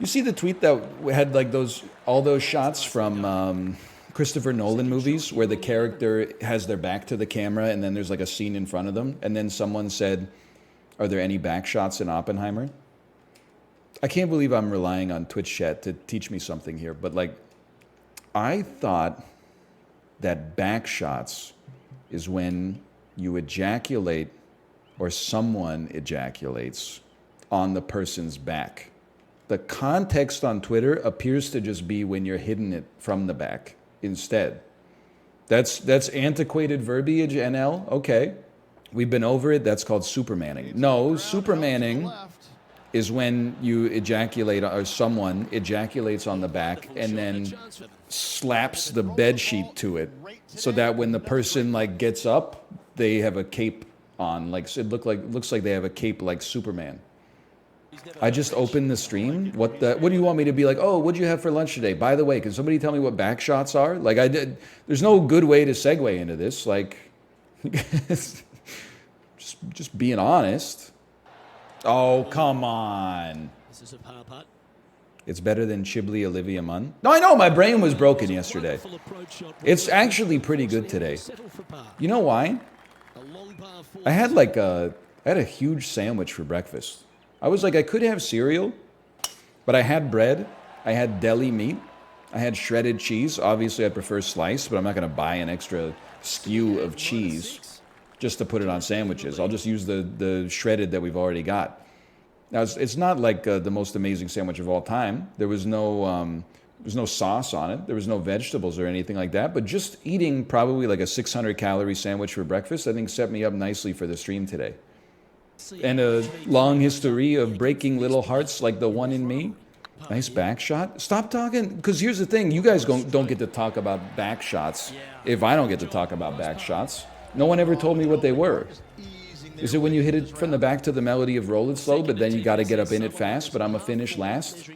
You see the tweet that had like all those shots from Christopher Nolan movies where the character has their back to the camera and then there's like a scene in front of them, and then someone said, "Are there any back shots in Oppenheimer?" I can't believe I'm relying on Twitch chat to teach me something here, but like, I thought that back shots is when you ejaculate or someone ejaculates on the person's back. The context on Twitter appears to just be when you're hitting it from the back instead. That's antiquated verbiage, NL. Okay. We've been over it. That's called supermanning. No, supermanning is when you ejaculate or someone ejaculates on the back and then slaps the bed sheet to it so that when the person like gets up, they have a cape on. Like it looks like they have a cape like Superman. I just opened the stream. What do you want me to be like? Oh, what'd you have for lunch today? By the way, can somebody tell me what back shots are? Like I did. There's no good way to segue into this. Like, just being honest. Oh, come on. It's better than Chibli Olivia Munn. No, I know my brain was broken yesterday. It's actually pretty good today. You know why? I had a huge sandwich for breakfast. I was like, I could have cereal, but I had bread, I had deli meat, I had shredded cheese. Obviously, I prefer sliced, but I'm not going to buy an extra skew of cheese just to put it on sandwiches. I'll just use the shredded that we've already got. Now, it's not like the most amazing sandwich of all time. There was no sauce on it. There was no vegetables or anything like that. But just eating probably like a 600-calorie sandwich for breakfast, I think set me up nicely for the stream today. And a long history of breaking little hearts like the one in me. Nice back shot. Stop talking, because here's the thing. You guys don't get to talk about back shots if I don't get to talk about back shots. No one ever told me what they were. Is it when you hit it from the back to the melody of Roll It Slow, but then you got to get up in it fast, but I'm a finish last?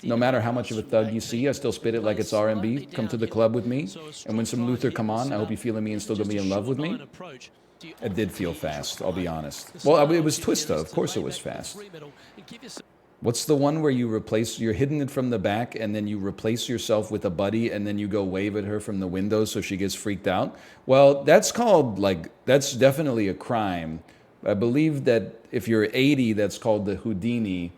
No matter how much of a thug you see, I still spit it like it's R&B. Come to the club with me. And when some Luther come on, I hope you're feeling me and still gonna be in love with me. It did feel fast, I'll be honest. Well, it was Twista, of course it was fast. What's the one where you're hitting it from the back and then you replace yourself with a buddy and then you go wave at her from the window so she gets freaked out? Well, that's definitely a crime. I believe that if you're 80, that's called the Houdini.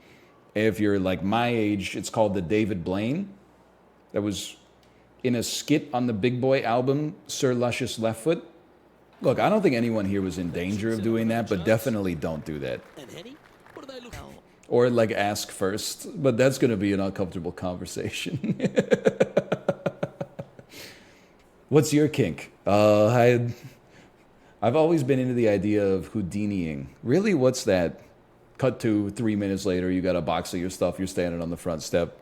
If you're like my age, it's called the David Blaine. That was in a skit on the Big Boy album, Sir Luscious Left Foot. Look, I don't think anyone here was in danger of doing that, but definitely don't do that. Or like ask first, but that's going to be an uncomfortable conversation. What's your kink? I've always been into the idea of Houdiniing. Really, what's that? Cut to 3 minutes later, you got a box of your stuff, you're standing on the front step.